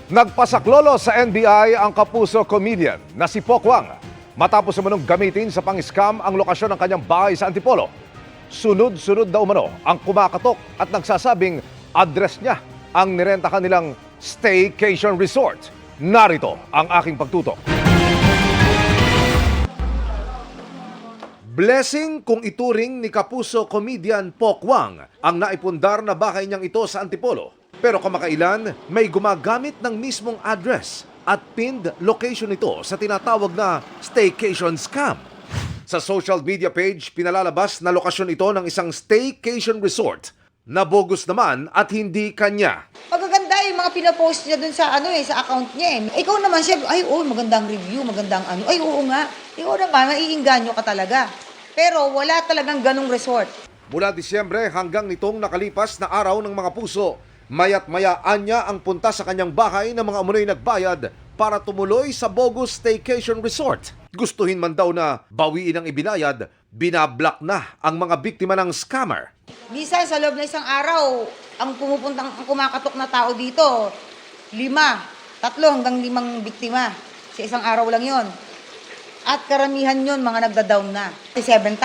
Nagpasaklolo sa NBI ang kapuso comedian na si Poc Wang matapos umanong gamitin sa pang-scam ang lokasyon ng kanyang bahay sa Antipolo. Sunod-sunod daw umano ang kumakatok at nagsasabing address niya ang nirentahan nilang staycation resort. Narito ang aking pagtutok. Blessing kung ituring ni kapuso comedian Poc Wang ang naipundar na bahay niyang ito sa Antipolo. Pero kamakailan, may gumagamit ng mismong address at pinned location ito sa tinatawag na staycation scam. Sa social media page, pinalalabas na lokasyon ito ng isang staycation resort na bogus naman at hindi kanya. Magaganda yung mga pinapost niya dun sa sa account niya eh. Ikaw naman siya, magandang review, magandang oo nga. Ikaw naman, maiinganyo ka talaga. Pero wala talagang ganong resort. Mula Disyembre hanggang nitong nakalipas na araw ng mga puso, maya't mayaan niya ang punta sa kanyang bahay ng mga umunoy nagbayad para tumuloy sa bogus staycation resort. Gustuhin man daw na bawiin ang ibinayad, binablock na ang mga biktima ng scammer. Minsan sa loob ng isang araw, ang kumakatok na tao dito, 3 hanggang 5 biktima. Sa isang araw lang yon. At karamihan yon mga nagda-down na. 7,000,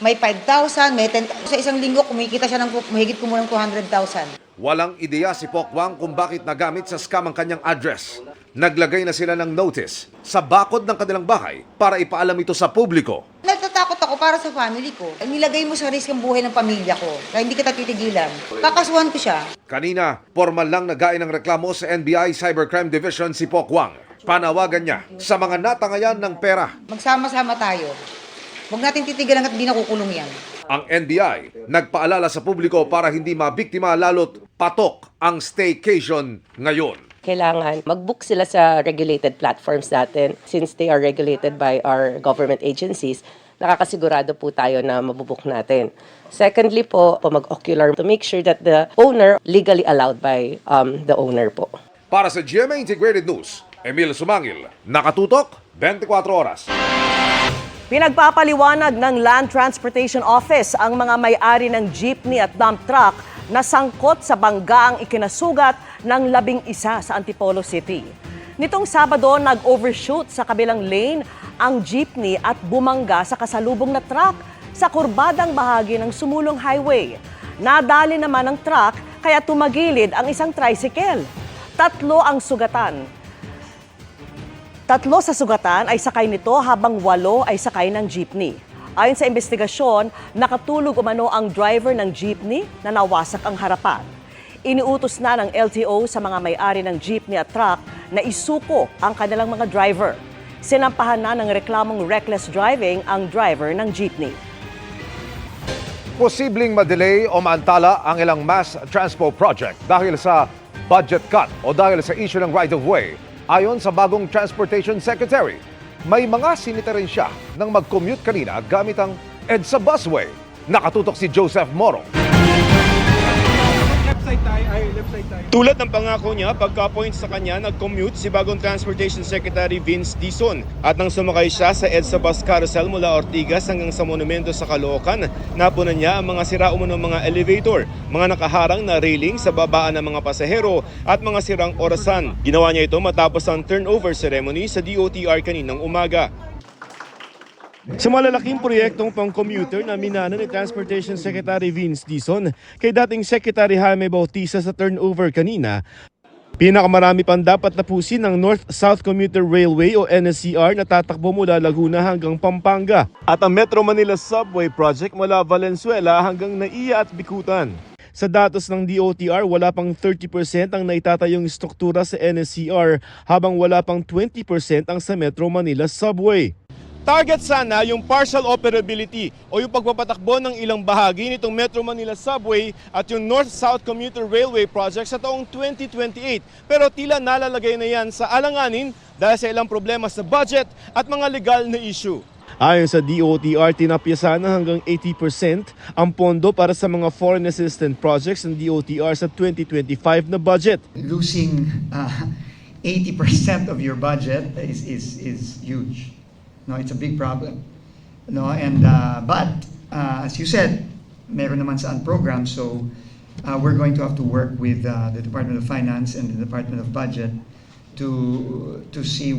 may 5,000, may 10,000. Sa isang linggo, kumikita siya ng mahigit kumulang 200,000. Walang ideya si Poc Wang kung bakit nagamit sa scam ang kanyang address. Naglagay na sila ng notice sa bakod ng kanilang bahay para ipaalam ito sa publiko. Natatakot ako para sa family ko. Nilagay mo sa risk ang buhay ng pamilya ko. Kaya hindi kita titigilan. Kakasuhan ko siya. Kanina, formal lang nagain ng reklamo sa NBI Cybercrime Division si Poc Wang. Panawagan niya sa mga natangayan ng pera. Magsama-sama tayo. Huwag natin titigilan at di nakukulong yan. Ang NBI nagpaalala sa publiko para hindi mabiktima lalo't patok ang staycation ngayon. Kailangan mag-book sila sa regulated platforms natin. Since they are regulated by our government agencies, nakakasigurado po tayo na mabubook natin. Secondly po, mag-ocular to make sure that the owner legally allowed by the owner po. Para sa GMA Integrated News, Emil Sumangil, nakatutok 24 oras. Pinagpapaliwanag ng Land Transportation Office ang mga may-ari ng jeepney at dump truck na sangkot sa bangga ang ikinasugat ng 11 sa Antipolo City. Nitong Sabado, nag-overshoot sa kabilang lane ang jeepney at bumangga sa kasalubong na truck sa kurbadang bahagi ng Sumulong Highway. Nadali naman ang truck kaya tumagilid ang isang tricycle. 3 ang sugatan. 3 sa sugatan ay sakay nito habang 8 ay sakay ng jeepney. Ayon sa investigasyon, nakatulog umano ang driver ng jeepney na nawasak ang harapan. Iniutos na ng LTO sa mga may-ari ng jeepney at truck na isuko ang kanilang mga driver. Sinampahan na ng reklamong reckless driving ang driver ng jeepney. Posibleng madelay o maantala ang ilang mass transpo project dahil sa budget cut o dahil sa issue ng right-of-way. Ayon sa bagong Transportation Secretary, may mga sinita rin siya nang mag-commute kanina gamit ang EDSA busway. Nakatutok si Joseph Moro. Tulad ng pangako niya, pagka-point sa kanya, nag-commute si bagong Transportation Secretary Vince Dizon. At nang sumakay siya sa EDSA bus carousel mula Ortigas hanggang sa monumento sa Caloocan, napunan niya ang mga sira-umunong mga elevator, mga nakaharang na railing sa babaan ng mga pasahero at mga sirang orasan. Ginawa niya ito matapos ang turnover ceremony sa DOTR kaninang umaga. Sa malalaking proyektong pang-commuter na minana ni Transportation Secretary Vince Dizon kay dating Secretary Jaime Bautista sa turnover kanina, pinakamarami pang dapat tapusin ng North-South Commuter Railway o NSCR na tatakbo mula Laguna hanggang Pampanga at ang Metro Manila Subway Project mula Valenzuela hanggang Naiya at Bikutan. Sa datos ng DOTR, wala pang 30% ang naitatayong struktura sa NSCR habang wala pang 20% ang sa Metro Manila Subway. Target sana yung partial operability o yung pagpapatakbo ng ilang bahagi nitong Metro Manila Subway at yung North-South Commuter Railway Project sa taong 2028. Pero tila nalalagay na yan sa alanganin dahil sa ilang problema sa budget at mga legal na issue. Ayon sa DOTR, tinapya sana hanggang 80% ang pondo para sa mga foreign assistance projects ng DOTR sa 2025 na budget. Losing 80% of your budget is huge. No, it's a big problem. No, and but as you said, meron naman saan program, so we're going to have to work with the Department of Finance and the Department of Budget to see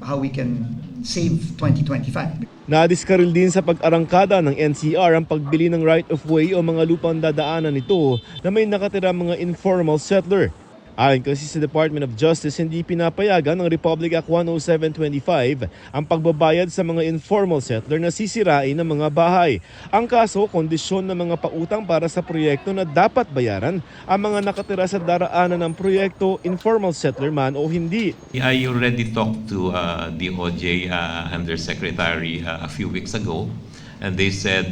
how we can save 2025. Nadiskaril din sa pag-arangkada ng NCR ang pagbili ng right-of-way o mga lupang dadaanan nito na may nakatira mga informal settler. Ayon kasi sa Department of Justice, hindi pinapayagan ng Republic Act 10725 ang pagbabayad sa mga informal settler na sisirain ng mga bahay. Ang kaso, kondisyon ng mga pautang para sa proyekto na dapat bayaran ang mga nakatira sa daraanan ng proyekto, informal settler man o hindi. I already talked to DOJ Undersecretary a few weeks ago, and they said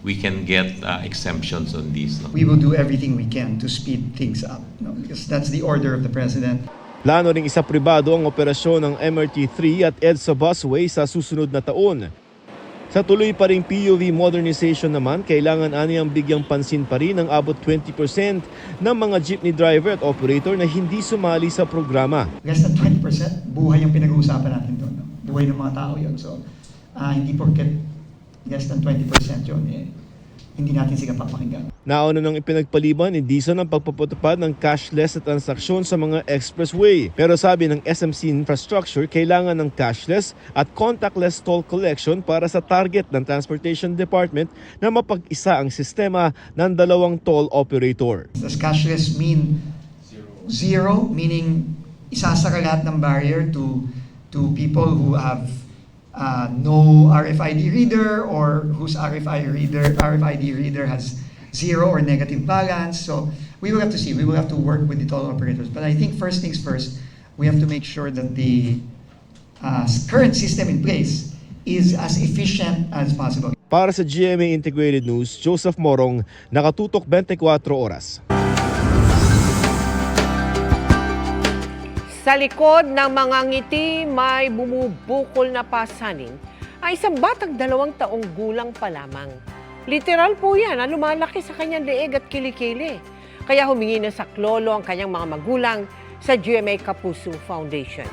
we can get exemptions on these. No? We will do everything we can to speed things up, because that's the order of the President. Plano ring isa pribado ang operasyon ng MRT-3 at EDSA busway sa susunod na taon. Sa tuloy pa ring PUV modernization naman, kailangan aniyang bigyang pansin pa rin ang abot 20% ng mga jeepney driver at operator na hindi sumali sa programa. Less than 20%, buhay yung pinag-uusapan natin doon. No? Buhay ng mga tao yun. So, hindi porket less than 20% yun, hindi natin sila papakinggan. Nauna nang ipinagpaliban ni Dizon ang pagpapatupad ng cashless na transaksyon sa mga expressway. Pero sabi ng SMC Infrastructure, kailangan ng cashless at contactless toll collection para sa target ng Transportation Department na mapag-isa ang sistema ng dalawang toll operator. Does cashless mean zero, meaning isasara lahat ng barrier to people who have no RFID reader or whose RFID reader has zero or negative balance? So we will have to see. We will have to work with the toll operators. But I think first things first, we have to make sure that the current system in place is as efficient as possible. Para sa GMA Integrated News, Joseph Morong, nakatutok 24 oras. Sa likod ng mga ngiti may bumubukol na pasanin ay isang batang 2 taong gulang pa lamang. Literal po yan na lumalaki sa kanyang leeg at kilikili. Kaya humingi na saklolo ang kanyang mga magulang sa GMA Kapuso Foundation.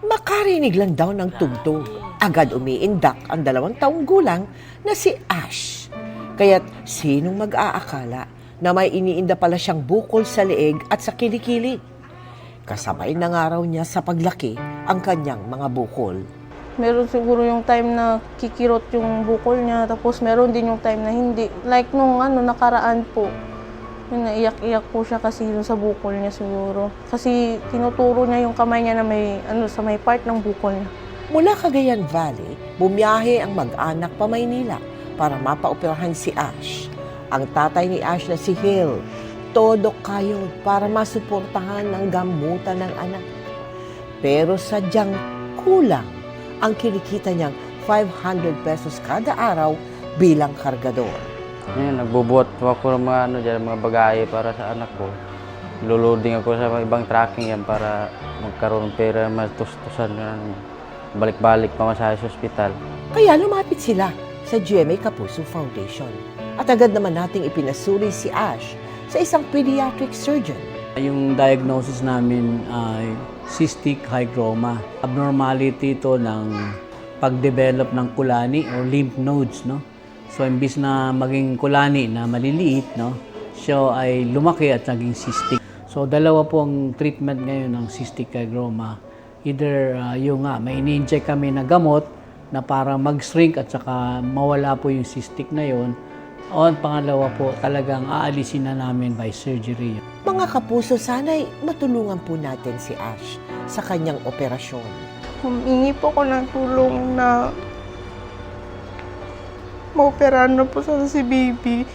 Makarinig lang daw ng tugtog. Agad umiindak ang 2 taong gulang na si Ash. Kaya't sinong mag-aakala na may iniinda pala siyang bukol sa leeg at sa kilikili. Kasabay ng araw niya sa paglaki ang kanyang mga bukol. Meron siguro yung time na kikirot yung bukol niya, tapos meron din yung time na hindi. Like nung nakaraan po, yung naiyak-iyak po siya kasi sa bukol niya siguro. Kasi tinuturo niya yung kamay niya na may, sa may part ng bukol niya. Mula Cagayan Valley, bumiyahe ang mag-anak pa Maynila para mapaoperahan si Ash. Ang tatay ni Ash na si Hill, todo kayod para masuportahan ang gamutan ng anak. Pero sadyang kulang ang kinikita niyang 500 pesos kada araw bilang kargador. Ngayon, nagbubuhat po ako ng mga bagahe para sa anak ko. Luluding ako sa ibang tracking yan para magkaroon ng pera, matustusan na balik-balik pamasahe sa ospital. Kaya lumapit sila sa GMA Kapuso Foundation. At agad naman nating ipinasuri si Ash sa isang pediatric surgeon. Yung diagnosis namin ay cystic hygroma. Abnormality ito ng pag-develop ng kulani or lymph nodes, no? So imbis na maging kulani na maliliit, no, siya ay lumaki at naging cystic. So dalawa po ang treatment ngayon ng cystic hygroma. Either may ini-inject kami na gamot na para mag-shrink at saka mawala po yung cystic na yon. O ang pangalawa po, talagang aalisin na namin by surgery. Mga kapuso, sana'y matulungan po natin si Ash sa kanyang operasyon. Humingi po ko ng tulong na maoperahan na po sa si baby.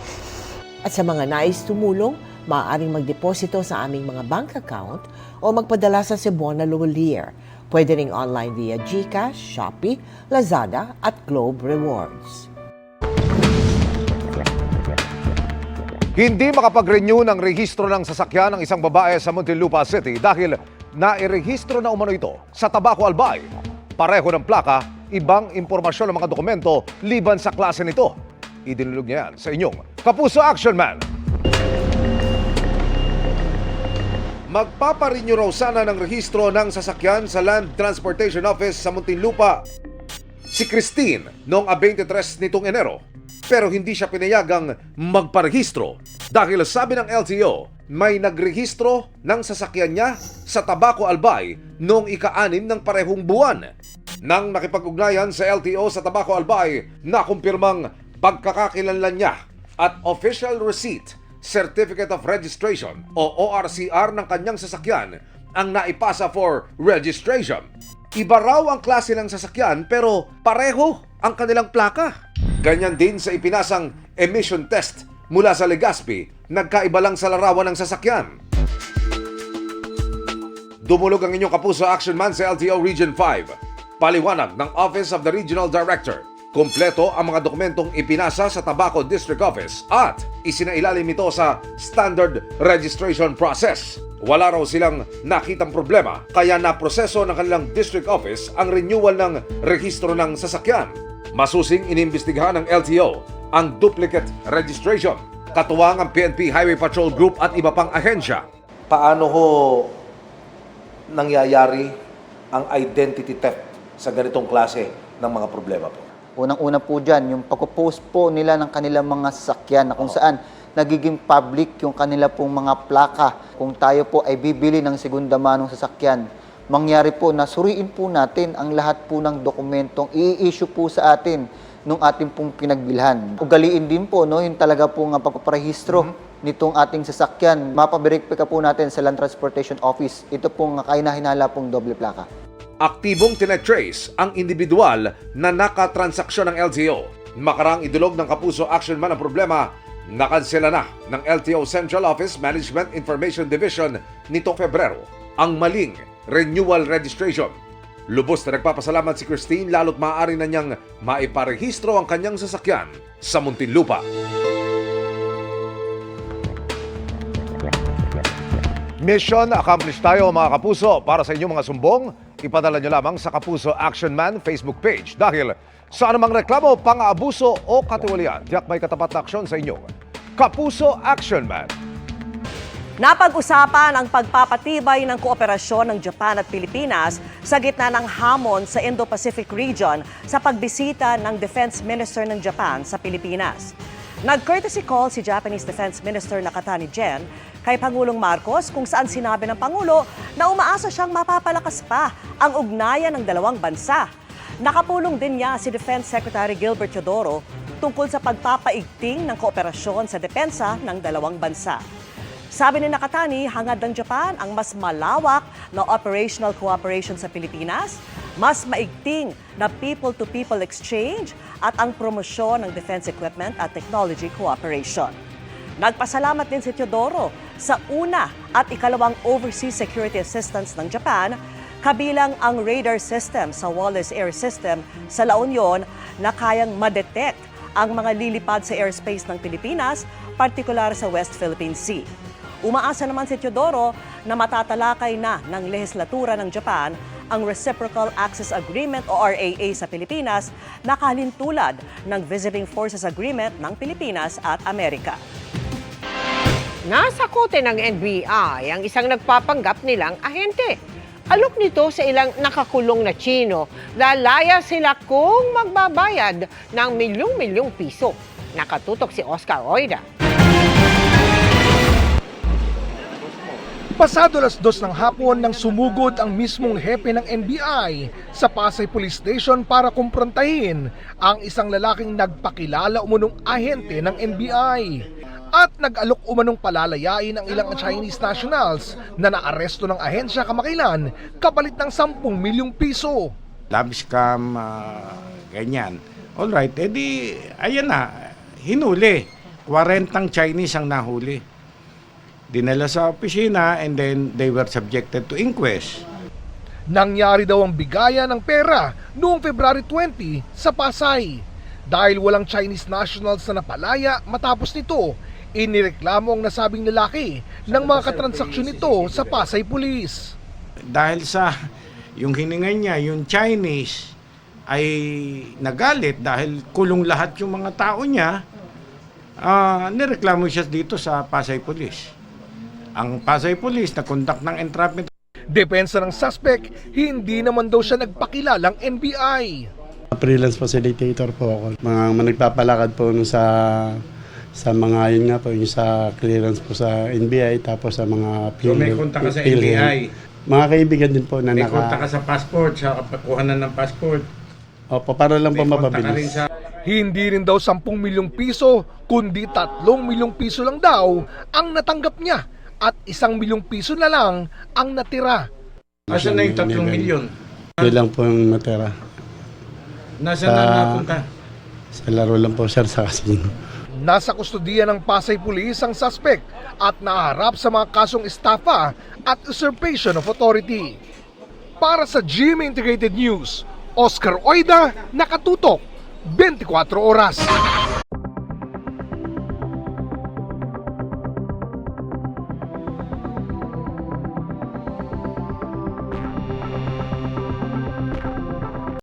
At sa mga nais tumulong, maaaring magdeposito sa aming mga bank account o magpadala sa Cebuana Luwalier. Pwede ring online via GCash, Shopee, Lazada at Globe Rewards. Hindi makapag-renew ng rehistro ng sasakyan ng isang babae sa Muntinlupa City dahil nairehistro na umano ito sa Tabaco Albay. Pareho ng plaka, ibang impormasyon ng mga dokumento liban sa klase nito. Idinulog niya yan sa inyong Kapuso Action Man. Magpaparenew raw sana ng rehistro ng sasakyan sa Land Transportation Office sa Muntinlupa si Christine noong 23 nitong Enero. pero hindi siya pinayagang magparehistro dahil sabi ng LTO, may nagrehistro ng sasakyan niya sa Tabaco Albay noong ika-6 ng parehong buwan. Nang nakipag-ugnayan sa LTO sa Tabaco Albay, nakumpirmang pagkakakilanlan niya at official receipt, Certificate of Registration o ORCR ng kanyang sasakyan ang naipasa for registration. Iba raw ang klase ng sasakyan pero pareho ang kanilang plaka. Ganyan din sa ipinasang emission test mula sa Legazpi, nagkaiba lang sa larawan ng sasakyan. Dumulog ang inyong kapuso action man sa LTO Region 5. Paliwanag ng Office of the Regional Director. Kompleto ang mga dokumentong ipinasa sa Tabaco District Office at isinailalim ito sa standard registration process. Wala raw silang nakitang problema kaya naproseso ng kanilang district office ang renewal ng rehistro ng sasakyan. Masusing inimbestigahan ng LTO ang duplicate registration. Katuwang ang PNP Highway Patrol Group at iba pang ahensya. Paano ho nangyayari ang identity theft sa ganitong klase ng mga problema po? Unang-una po dyan, yung pagpo-post po nila ng kanilang mga sasakyan na kung saan nagiging public yung kanila pong mga plaka. Kung tayo po ay bibili ng segunda manong sasakyan, mangyari po na suriin po natin ang lahat po ng dokumentong i-issue po sa atin nung ating pong pinagbilhan. Ugaliin din po no, yung talaga pong pagpaparehistro nitong ating sasakyan. Mapaverify po natin sa Land Transportation Office. Ito pong kainahinala pong doble plaka. Aktibong tinetrace ang individual na nakatransaksyon ng LTO. Makarang idulog ng Kapuso Action Man ang problema, nakansela na ng LTO Central Office Management Information Division nitong Pebrero ang maling renewal registration. Lubos na nagpapasalamat si Christine lalo't maaari na niyang maiparehistro ang kanyang sasakyan sa Muntinlupa. Mission accomplished tayo mga kapuso. Para sa inyong mga sumbong, ipadala nyo lamang sa Kapuso Action Man Facebook page. Dahil sa anumang reklamo, pang-aabuso o katiwalian, tiyak may katapat na aksyon sa inyong Kapuso Action Man. Napag-usapan ang pagpapatibay ng kooperasyon ng Japan at Pilipinas sa gitna ng hamon sa Indo-Pacific region sa pagbisita ng Defense Minister ng Japan sa Pilipinas. Nag-courtesy call si Japanese Defense Minister Nakatani Gen kay Pangulong Marcos kung saan sinabi ng Pangulo na umaasa siyang mapapalakas pa ang ugnayan ng dalawang bansa. Nakapulong din niya si Defense Secretary Gilbert Teodoro tungkol sa pagpapaigting ng kooperasyon sa depensa ng dalawang bansa. Sabi ni Nakatani, hangad ng Japan ang mas malawak na operational cooperation sa Pilipinas, mas maigting na people-to-people exchange at ang promosyon ng defense equipment at technology cooperation. Nagpasalamat din si Teodoro sa una at ikalawang overseas security assistance ng Japan, kabilang ang radar system sa Wallace Air System sa La Union na kayang madetect ang mga lilipad sa airspace ng Pilipinas, partikular sa West Philippine Sea. Umaasa naman si Teodoro na matatalakay na ng lehislatura ng Japan ang Reciprocal Access Agreement o RAA sa Pilipinas na kahalintulad ng Visiting Forces Agreement ng Pilipinas at Amerika. Nasa kote ng NBI ang isang nagpapanggap nilang ahente. Alok nito sa ilang nakakulong na Chino, lalaya sila kung magbabayad ng milyong-milyong piso. Nakatutok si Oscar Oida. Pasado 2:00 ng hapon nang sumugod ang mismong hepe ng NBI sa Pasay Police Station para kumprontahin ang isang lalaking nagpakilala umunong ahente ng NBI at nag-alok umanong palalayain ang ilang Chinese nationals na naaresto ng ahensya kamakailan kapalit ng 10 milyong piso. Love scam, ganyan. Alright, edi ayan na, hinuli. 40 Chinese ang nahuli. Dinala sa opisina and then they were subjected to inquest. Nangyari daw ang bigayan ng pera noong February 20 sa Pasay. Dahil walang Chinese nationals na napalaya matapos nito, inireklamo ang nasabing lalaki ng mga katransaksyon nito sa Pasay Police. Dahil sa yung hininga niya, yung Chinese ay nagalit dahil kulong lahat yung mga tao niya, nireklamo siya dito sa Pasay Police. Ang Pasay Police na conduct ng entrapment. Depensa ng suspect, hindi naman daw siya nagpakilalang NBI. Freelance facilitator po ako. Mga nagpapalakad po sa mga yun nga po, yung sa clearance po sa NBI, tapos sa mga So may konta ka sa NBI? Mga kaibigan din po na May konta ka sa passport, sa kuhanan ng passport. Opo, para lang po mapabilis. Hindi rin daw 10 milyong piso, kundi 3 milyong piso lang daw ang natanggap niya at 1 milyong piso na lang ang natira. Asan na yung 3 milyon? Yun lang po yung matera. Nasaan na napunta? Sa laro lang po, sir, sa casino. Nasa kustodiya ng Pasay Police ang suspect at naharap sa mga kasong estafa at usurpation of authority. Para sa GMA Integrated News, Oscar Oida, nakatutok 24 oras.